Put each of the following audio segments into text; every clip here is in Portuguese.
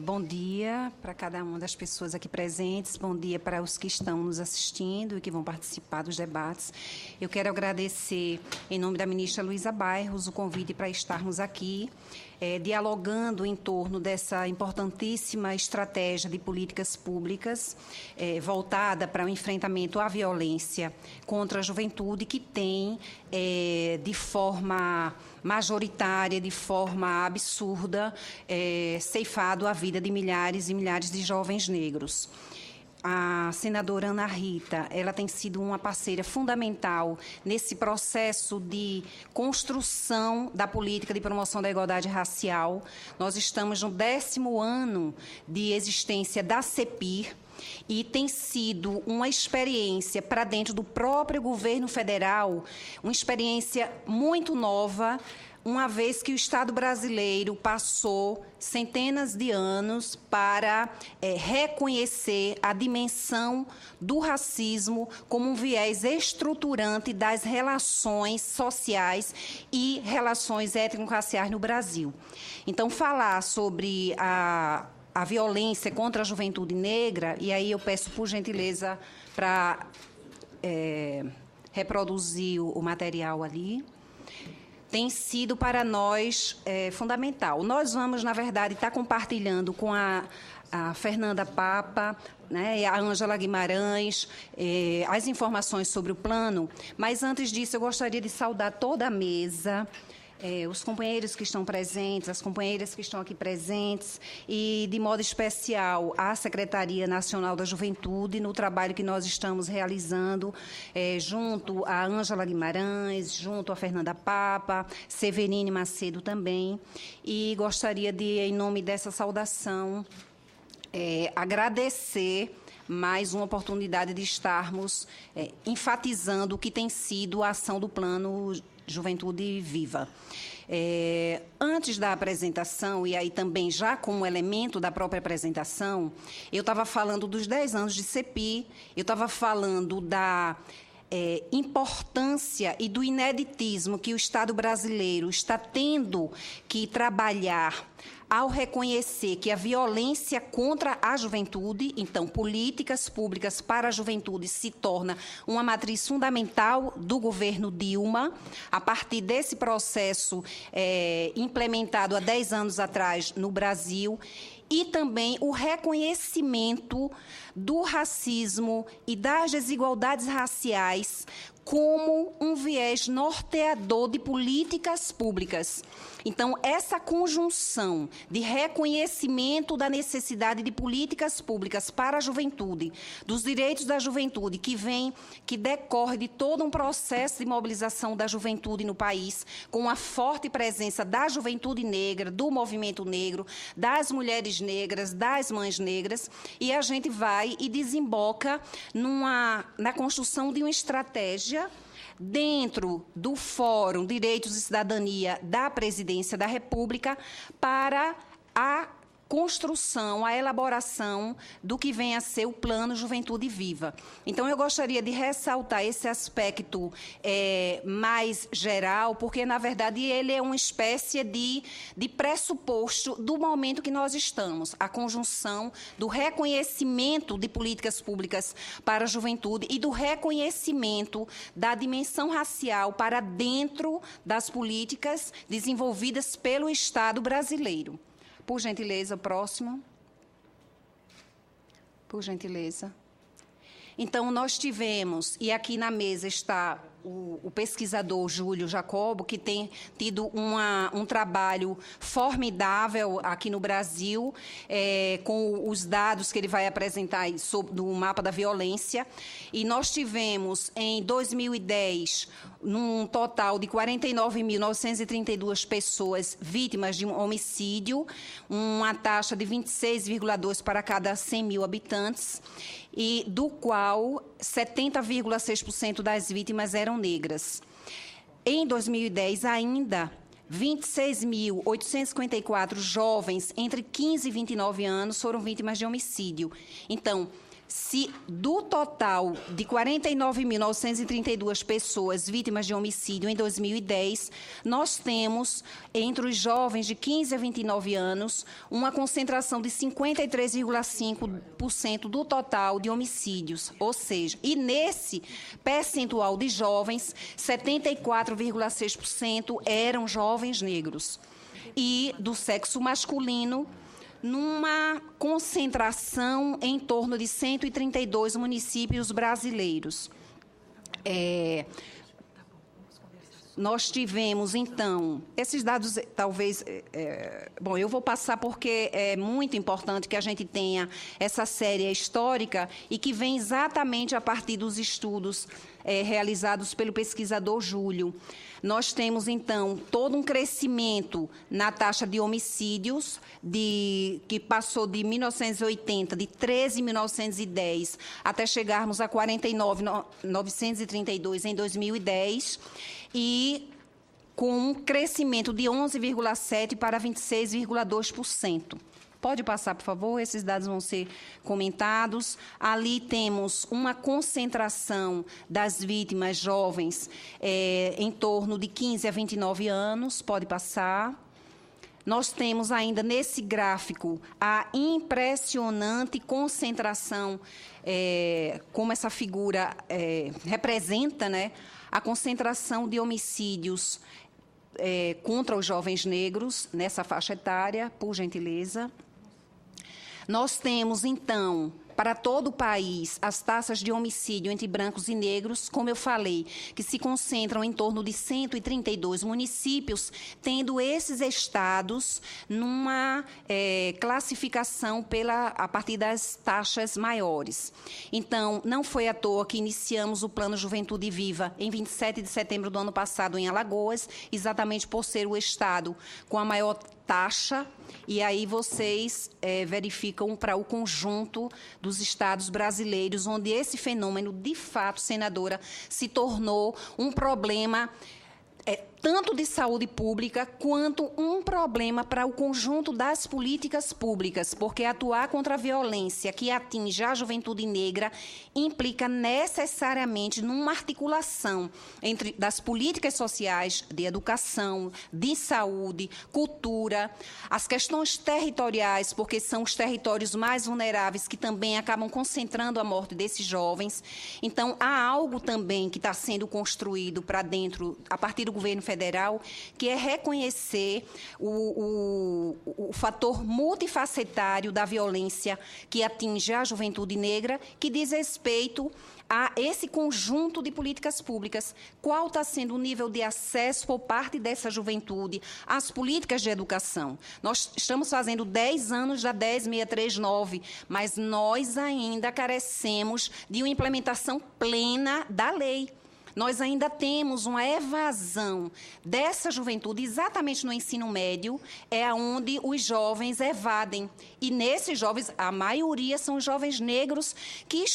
Bom dia para cada uma das pessoas aqui presentes, bom dia para os que estão nos assistindo e que vão participar dos debates. Eu quero agradecer, em nome da ministra Luísa Bairros, o convite para estarmos aqui, dialogando em torno dessa importantíssima estratégia de políticas públicas voltada para o enfrentamento à violência contra a juventude, que tem, de forma majoritária, de forma absurda, ceifado a vida de milhares e milhares de jovens negros. A senadora Ana Rita, ela tem sido uma parceira fundamental nesse processo de construção da política de promoção da igualdade racial. Nós estamos no 10º ano de existência da CEPIR, e tem sido uma experiência para dentro do próprio governo federal, uma experiência muito nova, uma vez que o Estado brasileiro passou centenas de anos para reconhecer a dimensão do racismo como um viés estruturante das relações sociais e relações étnico-raciais no Brasil. Então, falar sobre a violência contra a juventude negra, e aí eu peço, por gentileza, para reproduzir o material ali, tem sido para nós fundamental. Nós vamos, na verdade, estar compartilhando com a Fernanda Papa, né, e a Ângela Guimarães, as informações sobre o plano, mas antes disso eu gostaria de saudar toda a mesa, os companheiros que estão presentes, as companheiras que estão aqui presentes e, de modo especial, a Secretaria Nacional da Juventude, no trabalho que nós estamos realizando junto à Ângela Guimarães, junto à Fernanda Papa, Severine Macedo também. E gostaria de, em nome dessa saudação, agradecer mais uma oportunidade de estarmos enfatizando o que tem sido a ação do Plano Juventude Viva. Antes da apresentação, e aí também já como elemento da própria apresentação, eu estava falando dos 10 anos de CEPI, eu estava falando da importância e do ineditismo que o Estado brasileiro está tendo que trabalhar ao reconhecer que a violência contra a juventude, então, políticas públicas para a juventude, se torna uma matriz fundamental do governo Dilma, a partir desse processo implementado há 10 anos atrás no Brasil, e também o reconhecimento do racismo e das desigualdades raciais como um viés norteador de políticas públicas. Então, essa conjunção de reconhecimento da necessidade de políticas públicas para a juventude, dos direitos da juventude, que decorre de todo um processo de mobilização da juventude no país, com a forte presença da juventude negra, do movimento negro, das mulheres negras, das mães negras, e a gente vai e desemboca na construção de uma estratégia dentro do Fórum Direitos e Cidadania da Presidência da República para a construção, a elaboração do que vem a ser o Plano Juventude Viva. Então, eu gostaria de ressaltar esse aspecto mais geral, porque, na verdade, ele é uma espécie de pressuposto do momento que nós estamos, a conjunção do reconhecimento de políticas públicas para a juventude e do reconhecimento da dimensão racial para dentro das políticas desenvolvidas pelo Estado brasileiro. Por gentileza, próximo. Por gentileza. Então, nós tivemos, e aqui na mesa está o pesquisador Júlio Jacobo, que tem tido um trabalho formidável aqui no Brasil, com os dados que ele vai apresentar do mapa da violência. E nós tivemos, em 2010, num total de 49.932 pessoas vítimas de um homicídio, uma taxa de 26,2 para cada 100 mil habitantes, e do qual 70,6% das vítimas eram negras. Em 2010, ainda, 26.854 jovens entre 15 e 29 anos foram vítimas de homicídio. Então, Se do total de 49.932 pessoas vítimas de homicídio em 2010, nós temos, entre os jovens de 15 a 29 anos, uma concentração de 53,5% do total de homicídios. Ou seja, e nesse percentual de jovens, 74,6% eram jovens negros. E do sexo masculino, numa concentração em torno de 132 municípios brasileiros. Nós tivemos, então, esses dados, talvez... bom, eu vou passar porque é muito importante que a gente tenha essa série histórica e que vem exatamente a partir dos estudos realizados pelo pesquisador Júlio. Nós temos, então, todo um crescimento na taxa de homicídios, que passou de 1980, de 13.910, até chegarmos a 49.932 em 2010, e com um crescimento de 11,7% para 26,2%. Pode passar, por favor, esses dados vão ser comentados. Ali temos uma concentração das vítimas jovens em torno de 15 a 29 anos. Pode passar. Nós temos ainda nesse gráfico a impressionante concentração, como essa figura representa, né, a concentração de homicídios contra os jovens negros nessa faixa etária, por gentileza. Nós temos, então, para todo o país, as taxas de homicídio entre brancos e negros, como eu falei, que se concentram em torno de 132 municípios, tendo esses estados numa classificação a partir das taxas maiores. Então, não foi à toa que iniciamos o Plano Juventude Viva em 27 de setembro do ano passado em Alagoas, exatamente por ser o estado com a maior taxa, e aí vocês verificam para o conjunto dos estados brasileiros, onde esse fenômeno, de fato, senadora, se tornou um problema tanto de saúde pública, quanto um problema para o conjunto das políticas públicas, porque atuar contra a violência que atinge a juventude negra implica necessariamente numa articulação das políticas sociais, de educação, de saúde, cultura, as questões territoriais, porque são os territórios mais vulneráveis que também acabam concentrando a morte desses jovens. Então, há algo também que está sendo construído para dentro, a partir do governo federal, que é reconhecer o fator multifacetário da violência que atinge a juventude negra, que diz respeito a esse conjunto de políticas públicas. Qual está sendo o nível de acesso por parte dessa juventude às políticas de educação? Nós estamos fazendo 10 anos da 10639, mas nós ainda carecemos de uma implementação plena da lei. Nós ainda temos uma evasão dessa juventude, exatamente no ensino médio, é onde os jovens evadem. E nesses jovens, a maioria são jovens negros que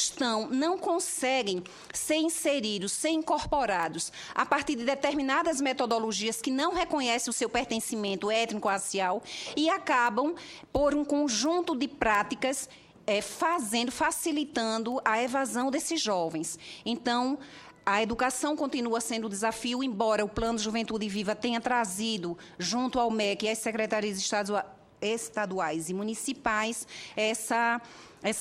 não conseguem ser inseridos, ser incorporados a partir de determinadas metodologias que não reconhecem o seu pertencimento étnico-racial e acabam por um conjunto de práticas facilitando a evasão desses jovens. Então, a educação continua sendo um desafio, embora o Plano Juventude Viva tenha trazido, junto ao MEC e às secretarias estaduais e municipais, essa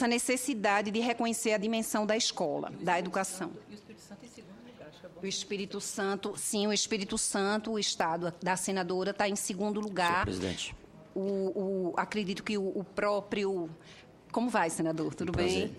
necessidade de reconhecer a dimensão da escola, da educação. E o Espírito Santo em segundo lugar, acho que é bom. O Espírito Santo, sim, o Espírito Santo, o estado da senadora, está em segundo lugar. Senhor presidente. Acredito que o próprio... Como vai, senador? Tudo bem?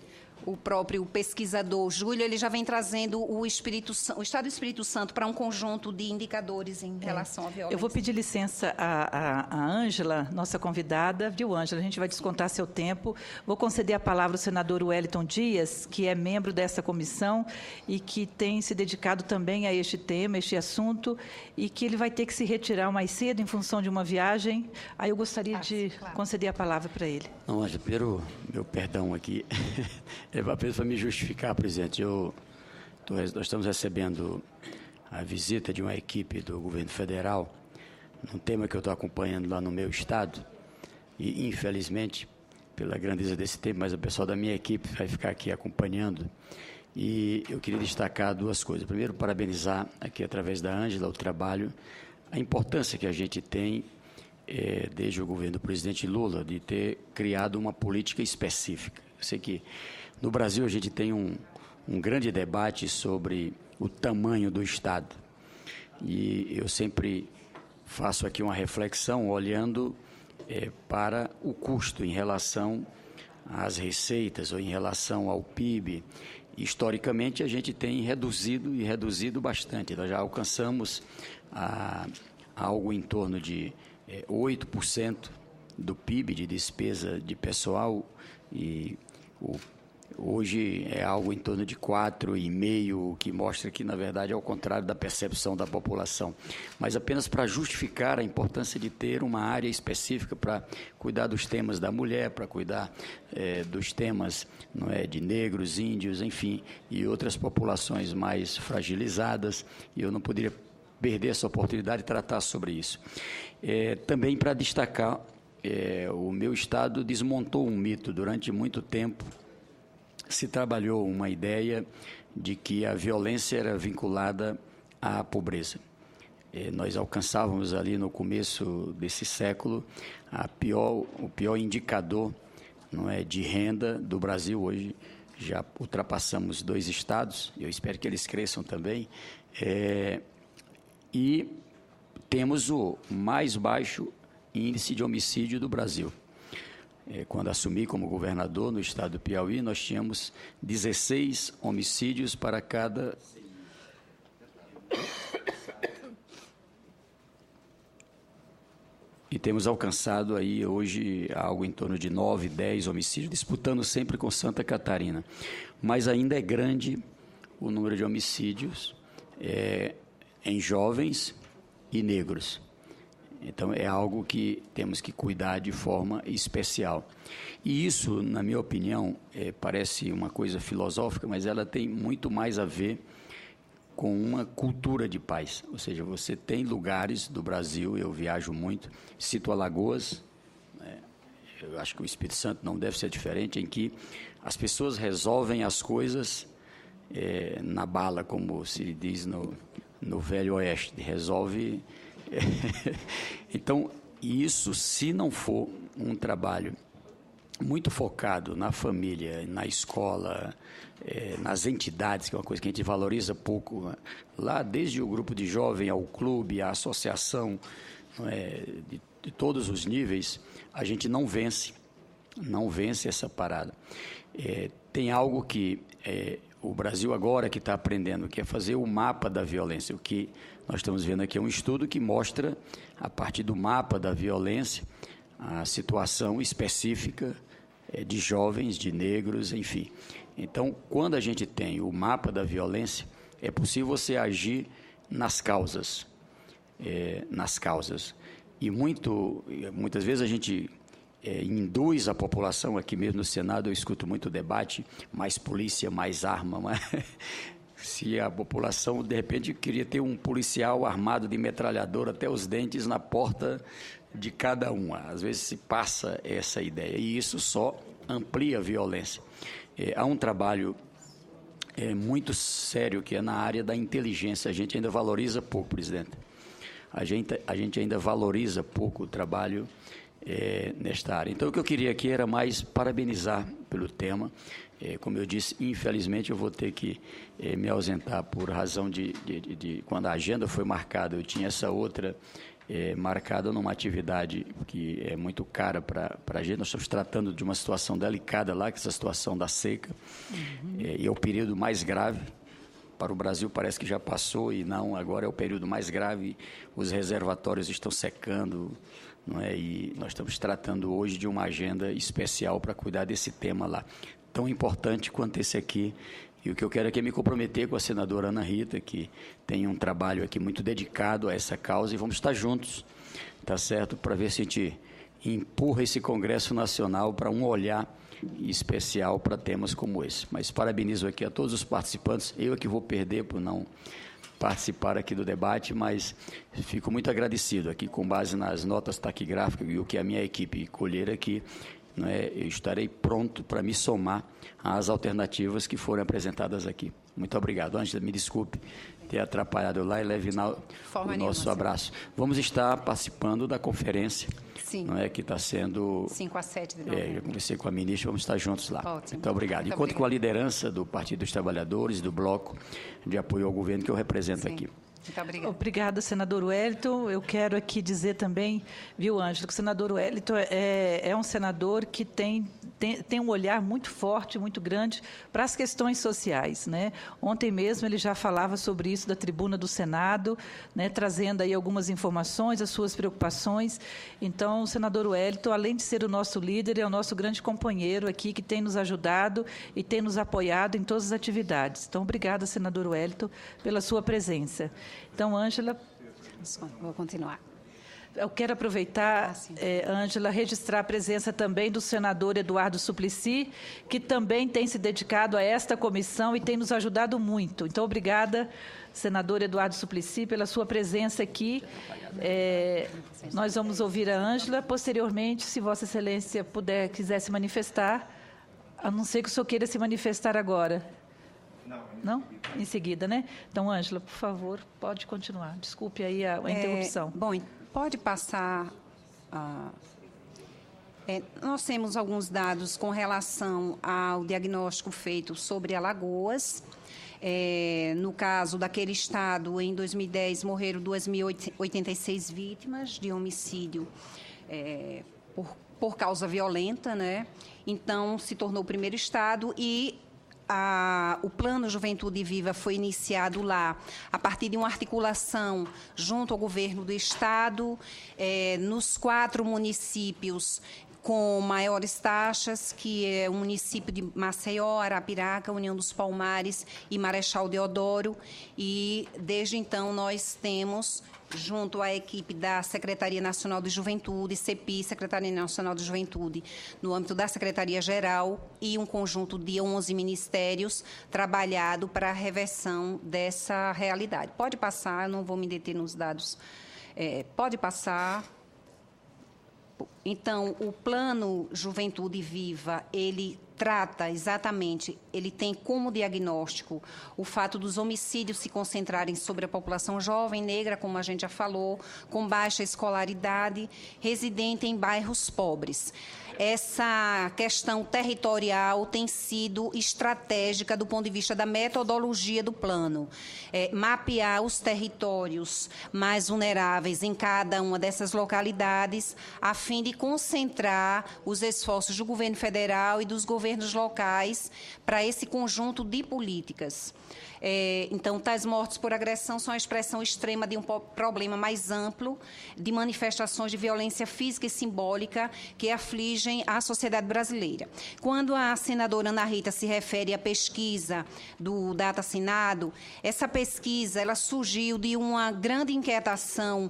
O próprio pesquisador Júlio, ele já vem trazendo o Estado do Espírito Santo para um conjunto de indicadores em relação à violência. Eu vou pedir licença à Ângela, nossa convidada. Viu, Ângela? A gente vai descontar seu tempo. Vou conceder a palavra ao senador Wellington Dias, que é membro dessa comissão e que tem se dedicado também a este tema, este assunto, e que ele vai ter que se retirar mais cedo em função de uma viagem. Aí eu gostaria de conceder a palavra para ele. Não, Ângela, primeiro, meu perdão aqui. Apenas para me justificar, presidente, nós estamos recebendo a visita de uma equipe do governo federal num tema que eu estou acompanhando lá no meu estado e, infelizmente, pela grandeza desse tempo, mas o pessoal da minha equipe vai ficar aqui acompanhando. E eu queria destacar duas coisas. Primeiro, parabenizar aqui, através da Ângela, o trabalho, a importância que a gente tem, desde o governo do presidente Lula, de ter criado uma política específica. Eu sei que no Brasil a gente tem um grande debate sobre o tamanho do Estado. E eu sempre faço aqui uma reflexão olhando para o custo em relação às receitas ou em relação ao PIB. Historicamente, a gente tem reduzido bastante. Nós já alcançamos algo em torno de 8% do PIB de despesa de pessoal e hoje é algo em torno de 4,5%, o que mostra que, na verdade, é ao contrário da percepção da população. Mas apenas para justificar a importância de ter uma área específica para cuidar dos temas da mulher, para cuidar dos temas de negros, índios, enfim, e outras populações mais fragilizadas, e eu não poderia perder essa oportunidade de tratar sobre isso. Também para destacar, o meu Estado desmontou um mito. Durante muito tempo se trabalhou uma ideia de que a violência era vinculada à pobreza. Nós alcançávamos ali no começo desse século o pior indicador de renda do Brasil. Hoje já ultrapassamos 2 estados, e eu espero que eles cresçam também, e temos o mais baixo índice de homicídio do Brasil. Quando assumi como governador no estado do Piauí, nós tínhamos 16 homicídios para cada... E temos alcançado aí hoje algo em torno de 9, 10 homicídios, disputando sempre com Santa Catarina. Mas ainda é grande o número de homicídios em jovens e negros. Então, é algo que temos que cuidar de forma especial. E isso, na minha opinião, parece uma coisa filosófica, mas ela tem muito mais a ver com uma cultura de paz. Ou seja, você tem lugares do Brasil, eu viajo muito, cito Alagoas, eu acho que o Espírito Santo não deve ser diferente, em que as pessoas resolvem as coisas na bala, como se diz no Velho Oeste, resolve... Então, isso, se não for um trabalho muito focado na família, na escola, nas entidades, que é uma coisa que a gente valoriza pouco, lá desde o grupo de jovem ao clube, à associação, de todos os níveis, a gente não vence essa parada. Tem algo que o Brasil agora que está aprendendo, que é fazer o mapa da violência. O que nós estamos vendo aqui é um estudo que mostra, a partir do mapa da violência, a situação específica de jovens, de negros, enfim. Então, quando a gente tem o mapa da violência, é possível você agir nas causas. E muitas vezes a gente induz a população, aqui mesmo no Senado eu escuto muito debate, mais polícia, mais arma, mas se a população de repente queria ter um policial armado de metralhadora até os dentes na porta de cada um, às vezes se passa essa ideia, e isso só amplia a violência. Há um trabalho muito sério que é na área da inteligência. A gente ainda valoriza pouco, presidente, a gente ainda valoriza pouco o trabalho nesta área. Então, o que eu queria aqui era mais parabenizar pelo tema. Como eu disse, infelizmente eu vou ter que me ausentar por razão de quando a agenda foi marcada, eu tinha essa outra marcada numa atividade que é muito cara para a gente. Nós estamos tratando de uma situação delicada lá, que é essa situação da seca, e é o período mais grave. Para o Brasil parece que já passou, e não, agora é o período mais grave, os reservatórios estão secando, e nós estamos tratando hoje de uma agenda especial para cuidar desse tema lá, tão importante quanto esse aqui. E o que eu quero aqui é me comprometer com a senadora Ana Rita, que tem um trabalho aqui muito dedicado a essa causa, e vamos estar juntos, tá certo? Para ver se a gente empurra esse Congresso Nacional para um olhar especial para temas como esse. Mas parabenizo aqui a todos os participantes. Eu é que vou perder por não participar aqui do debate, mas fico muito agradecido aqui, com base nas notas taquigráficas e o que a minha equipe colher aqui. não é, eu estarei pronto para me somar às alternativas que foram apresentadas aqui. Muito obrigado. Ângela, me desculpe ter atrapalhado lá e leve o nosso abraço. Vamos estar participando da conferência, sim, não é, que está sendo... 5 a 7 de novembro. Eu conversei com a ministra, vamos estar juntos lá. Ótimo. Muito obrigado. Muito Enquanto obrigado. com a liderança do Partido dos Trabalhadores, do Bloco de Apoio ao Governo, que eu represento Sim. aqui. Muito obrigada. Obrigada, senador Wellington. Eu quero aqui dizer também, viu, Ângela, que o senador Wellington é um senador que tem um olhar muito forte, muito grande para as questões sociais, né? Ontem mesmo ele já falava sobre isso da tribuna do Senado, né, trazendo aí algumas informações, as suas preocupações. Então, o senador Wellington, além de ser o nosso líder, é o nosso grande companheiro aqui, que tem nos ajudado e tem nos apoiado em todas as atividades. Então, obrigada, senador Wellington, pela sua presença. Então, Ângela... Vou continuar. Eu quero aproveitar, Ângela, registrar a presença também do senador Eduardo Suplicy, que também tem se dedicado a esta comissão e tem nos ajudado muito. Então, obrigada, senador Eduardo Suplicy, pela sua presença aqui. Nós vamos ouvir a Ângela. Posteriormente, se Vossa Excelência quiser se manifestar, a não ser que o senhor queira se manifestar agora. Não? Em seguida, né? Então, Ângela, por favor, pode continuar. Desculpe aí a interrupção. Bom, pode passar. Nós temos alguns dados com relação ao diagnóstico feito sobre Alagoas. No caso daquele estado, em 2010, morreram 2.086 vítimas de homicídio por causa violenta, né? Então, se tornou o primeiro estado e o Plano Juventude Viva foi iniciado lá a partir de uma articulação junto ao governo do Estado, nos 4 municípios com maiores taxas, que é o município de Maceió, Arapiraca, União dos Palmares e Marechal Deodoro. E, desde então, nós temos, junto à equipe da Secretaria Nacional de Juventude, CEPI, Secretaria Nacional de Juventude, no âmbito da Secretaria-Geral, e um conjunto de 11 ministérios trabalhado para a reversão dessa realidade. Pode passar, eu não vou me deter nos dados. Pode passar. Então, o Plano Juventude Viva, ele trata exatamente, ele tem como diagnóstico o fato dos homicídios se concentrarem sobre a população jovem, negra, como a gente já falou, com baixa escolaridade, residente em bairros pobres. Essa questão territorial tem sido estratégica do ponto de vista da metodologia do plano. Mapear os territórios mais vulneráveis em cada uma dessas localidades, a fim de concentrar os esforços do governo federal e dos governos locais para esse conjunto de políticas. Então, tais mortes por agressão são a expressão extrema de um problema mais amplo de manifestações de violência física e simbólica que afligem a sociedade brasileira. Quando a senadora Ana Rita se refere à pesquisa do Data Senado, essa pesquisa ela surgiu de uma grande inquietação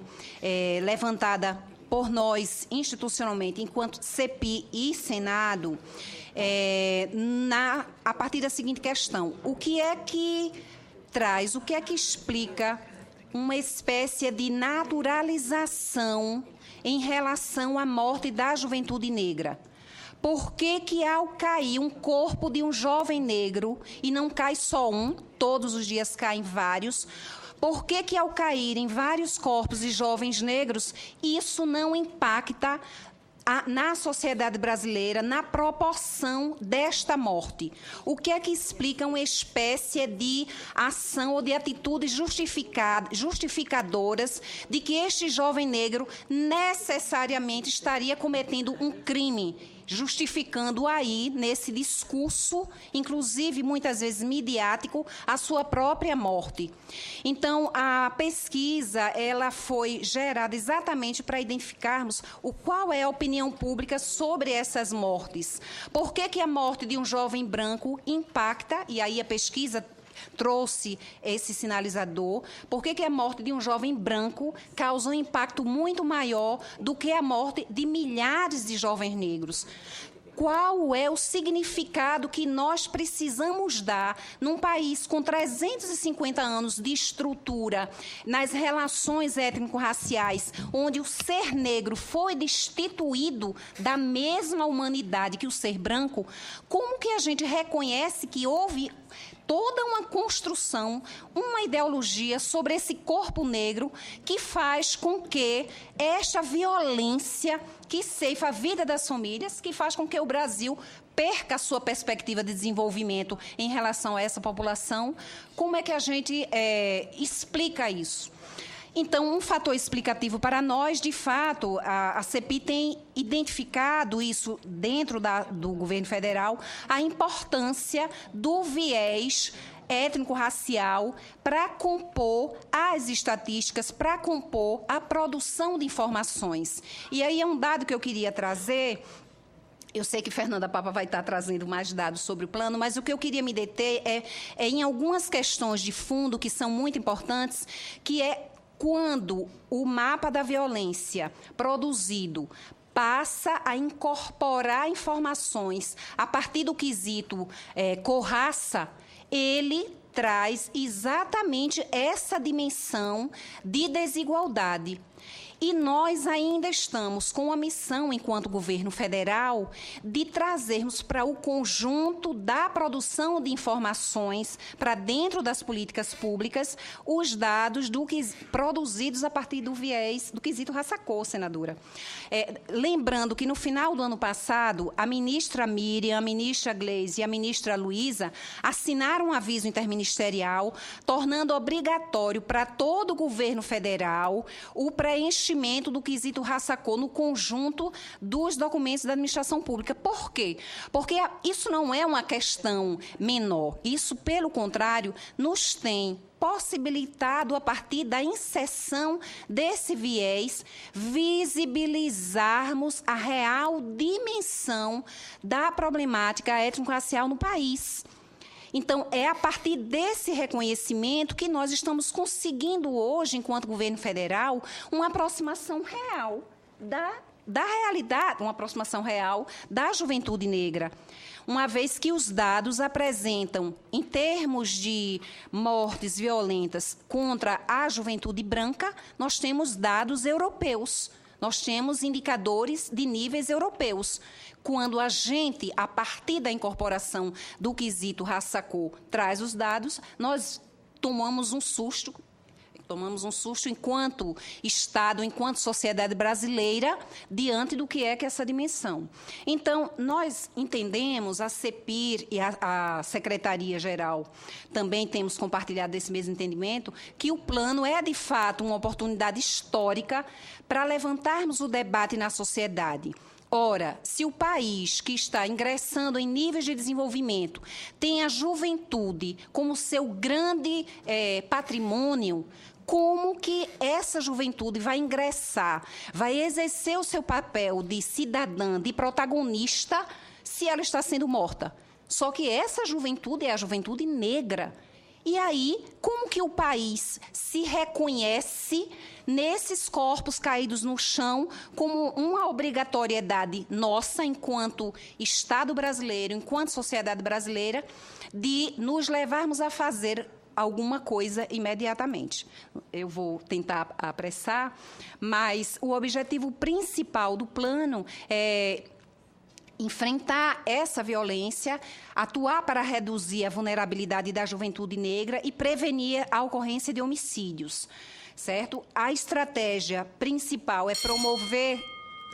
levantada por nós, institucionalmente, enquanto CEPI e Senado, a partir da seguinte questão: o que é que traz, o que é que explica uma espécie de naturalização em relação à morte da juventude negra? Por que ao cair um corpo de um jovem negro, e não cai só um, todos os dias caem vários, por que ao caírem vários corpos de jovens negros, isso não impacta na sociedade brasileira, na proporção desta morte? O que é que explica uma espécie de ação ou de atitudes justificadoras de que este jovem negro necessariamente estaria cometendo um crime, justificando aí, nesse discurso, inclusive muitas vezes midiático, a sua própria morte? Então, a pesquisa ela foi gerada exatamente para identificarmos qual é a opinião pública sobre essas mortes. Por que a morte de um jovem branco impacta, e aí a pesquisa trouxe esse sinalizador, por que a morte de um jovem branco causa um impacto muito maior do que a morte de milhares de jovens negros? qual é o significado que nós precisamos dar num país com 350 anos de estrutura nas relações étnico-raciais, onde o ser negro foi destituído da mesma humanidade que o ser branco. Como que a gente reconhece que houve toda uma construção, uma ideologia sobre esse corpo negro que faz com que esta violência que ceifa a vida das famílias, que faz com que o Brasil perca a sua perspectiva de desenvolvimento em relação a essa população, como é que a gente explica isso? Então, um fator explicativo para nós, de fato, a CPI tem identificado isso dentro do governo federal, a importância do viés étnico-racial para compor as estatísticas, para compor a produção de informações. E aí é um dado que eu queria trazer. Eu sei que Fernanda Papa vai estar trazendo mais dados sobre o plano, mas o que eu queria me deter é em algumas questões de fundo que são muito importantes, que é quando o mapa da violência produzido passa a incorporar informações a partir do quesito cor-raça, ele traz exatamente essa dimensão de desigualdade. E nós ainda estamos com a missão, enquanto governo federal, de trazermos para o conjunto da produção de informações, para dentro das políticas públicas, os dados produzidos a partir do viés do quesito raça-cor, senadora. Lembrando que, no final do ano passado, a ministra Miriam, a ministra Gleisi e a ministra Luísa assinaram um aviso interministerial, tornando obrigatório para todo o governo federal o preenchimento do quesito raça-cor no conjunto dos documentos da administração pública. Por quê? Porque isso não é uma questão menor. Isso, pelo contrário, nos tem possibilitado, a partir da inserção desse viés, visibilizarmos a real dimensão da problemática étnico-racial no país. Então, é a partir desse reconhecimento que nós estamos conseguindo hoje, enquanto governo federal, uma aproximação real da realidade, uma aproximação real da juventude negra. Uma vez que os dados apresentam, em termos de mortes violentas contra a juventude branca, nós temos dados europeus. Nós temos indicadores de níveis europeus. Quando a gente, a partir da incorporação do quesito raça-cor, traz os dados, nós tomamos um susto enquanto Estado, enquanto sociedade brasileira, diante do que é essa dimensão. Então, nós entendemos, a CEPIR e a Secretaria-Geral também temos compartilhado esse mesmo entendimento, que o plano é, de fato, uma oportunidade histórica para levantarmos o debate na sociedade. Ora, se o país que está ingressando em níveis de desenvolvimento tem a juventude como seu grande patrimônio, como que essa juventude vai ingressar, vai exercer o seu papel de cidadã, de protagonista, se ela está sendo morta? Só que essa juventude é a juventude negra. E aí, como que o país se reconhece nesses corpos caídos no chão como uma obrigatoriedade nossa, enquanto Estado brasileiro, enquanto sociedade brasileira, de nos levarmos a fazer alguma coisa imediatamente? Eu vou tentar apressar, mas o objetivo principal do plano é enfrentar essa violência, atuar para reduzir a vulnerabilidade da juventude negra e prevenir a ocorrência de homicídios, certo? A estratégia principal é promover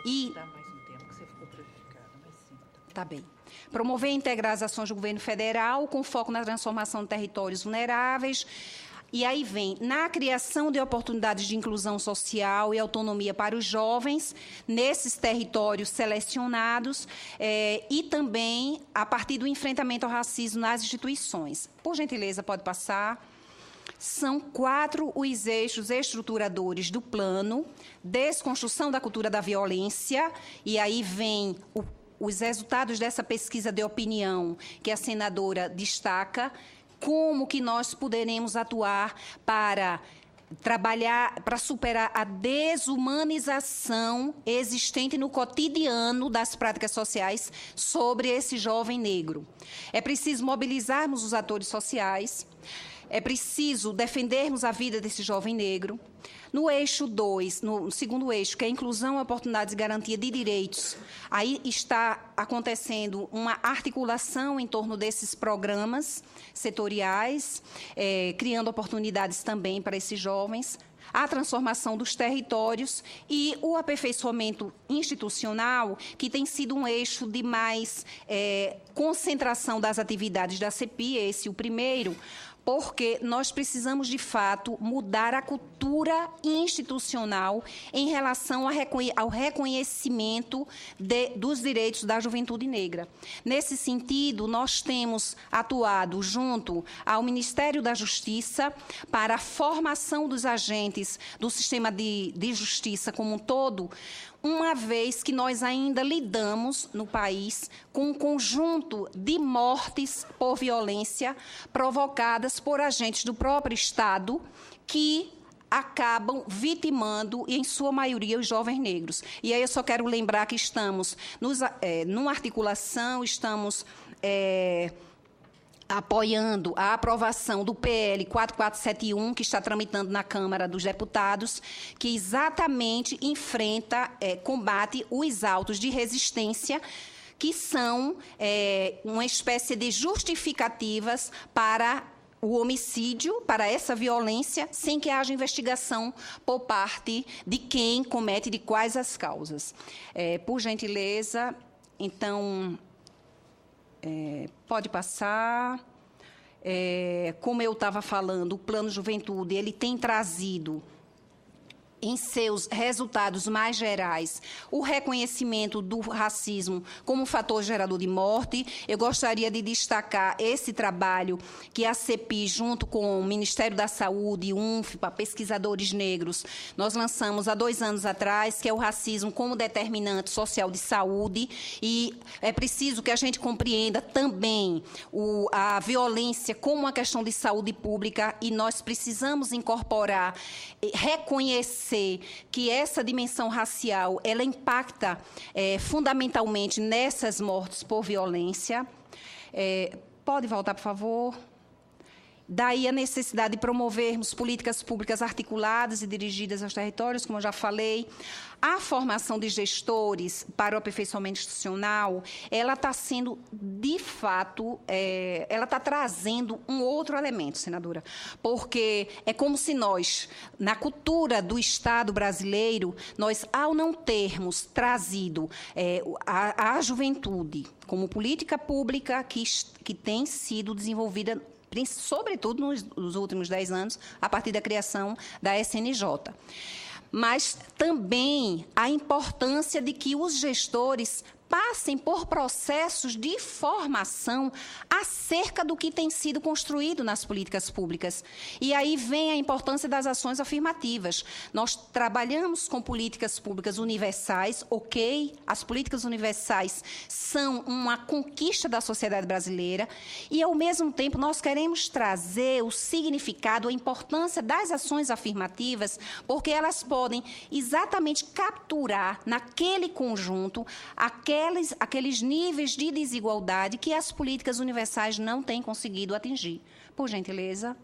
e... Dá mais um tempo que você ficou prejudicada, mas sim. Tá bem. Promover e integrar as ações do governo federal com foco na transformação de territórios vulneráveis. E aí vem na criação de oportunidades de inclusão social e autonomia para os jovens nesses territórios selecionados e também a partir do enfrentamento ao racismo nas instituições. Por gentileza, pode passar. São 4 os eixos estruturadores do plano: desconstrução da cultura da violência, e aí vem os resultados dessa pesquisa de opinião que a senadora destaca. Como que nós poderemos atuar para trabalhar para superar a desumanização existente no cotidiano das práticas sociais sobre esse jovem negro. É preciso mobilizarmos os atores sociais, é preciso defendermos a vida desse jovem negro. No eixo 2, no segundo eixo, que é a inclusão, oportunidades e garantia de direitos, aí está acontecendo uma articulação em torno desses programas setoriais, criando oportunidades também para esses jovens, a transformação dos territórios e o aperfeiçoamento institucional, que tem sido um eixo de mais concentração das atividades da CEPI, esse o primeiro, porque nós precisamos, de fato, mudar a cultura institucional em relação ao reconhecimento dos direitos da juventude negra. Nesse sentido, nós temos atuado junto ao Ministério da Justiça para a formação dos agentes do sistema de justiça como um todo, uma vez que nós ainda lidamos no país com um conjunto de mortes por violência provocadas por agentes do próprio Estado que acabam vitimando, e em sua maioria, os jovens negros. E aí eu só quero lembrar que estamos numa articulação, estamos apoiando a aprovação do PL 4471, que está tramitando na Câmara dos Deputados, que exatamente combate os autos de resistência, que são uma espécie de justificativas para o homicídio, para essa violência, sem que haja investigação por parte de quem comete, de quais as causas. Por gentileza, então... pode passar. Como eu estava falando, o Plano Juventude ele tem trazido em seus resultados mais gerais o reconhecimento do racismo como fator gerador de morte. Eu gostaria de destacar esse trabalho que a CEPI, junto com o Ministério da Saúde, UNFPA, pesquisadores negros, nós lançamos há 2 anos atrás, que é o racismo como determinante social de saúde, e é preciso que a gente compreenda também a violência como uma questão de saúde pública, e nós precisamos incorporar, reconhecer que essa dimensão racial ela impacta fundamentalmente nessas mortes por violência. Pode voltar, por favor? Daí a necessidade de promovermos políticas públicas articuladas e dirigidas aos territórios, como eu já falei. A formação de gestores para o aperfeiçoamento institucional, ela está sendo, de fato, ela está trazendo um outro elemento, senadora, porque é como se nós, na cultura do Estado brasileiro, nós, ao não termos trazido a juventude como política pública que tem sido desenvolvida, sobretudo nos últimos 10 anos, a partir da criação da SNJ. Mas também a importância de que os gestores passem por processos de formação acerca do que tem sido construído nas políticas públicas. E aí vem a importância das ações afirmativas. Nós trabalhamos com políticas públicas universais, ok? As políticas universais são uma conquista da sociedade brasileira e, ao mesmo tempo, nós queremos trazer o significado, a importância das ações afirmativas, porque elas podem exatamente capturar naquele conjunto aqueles níveis de desigualdade que as políticas universais não têm conseguido atingir. Por gentileza.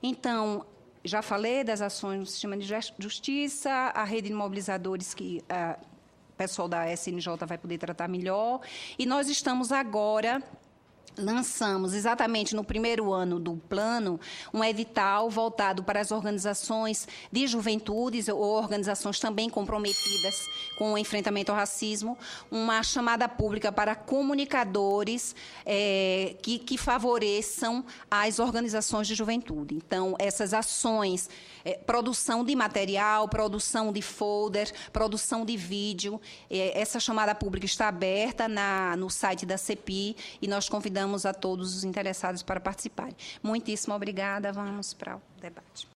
Então, já falei das ações no sistema de justiça, a rede de mobilizadores que o pessoal da SNJ vai poder tratar melhor, e nós estamos agora... Lançamos, exatamente no primeiro ano do plano, um edital voltado para as organizações de juventudes ou organizações também comprometidas com o enfrentamento ao racismo, uma chamada pública para comunicadores que favoreçam as organizações de juventude. Então, essas ações, produção de material, produção de folder, produção de vídeo, essa chamada pública está aberta no site da CEPI e nós convidamos a todos os interessados para participarem. Muitíssimo obrigada. Vamos para o debate.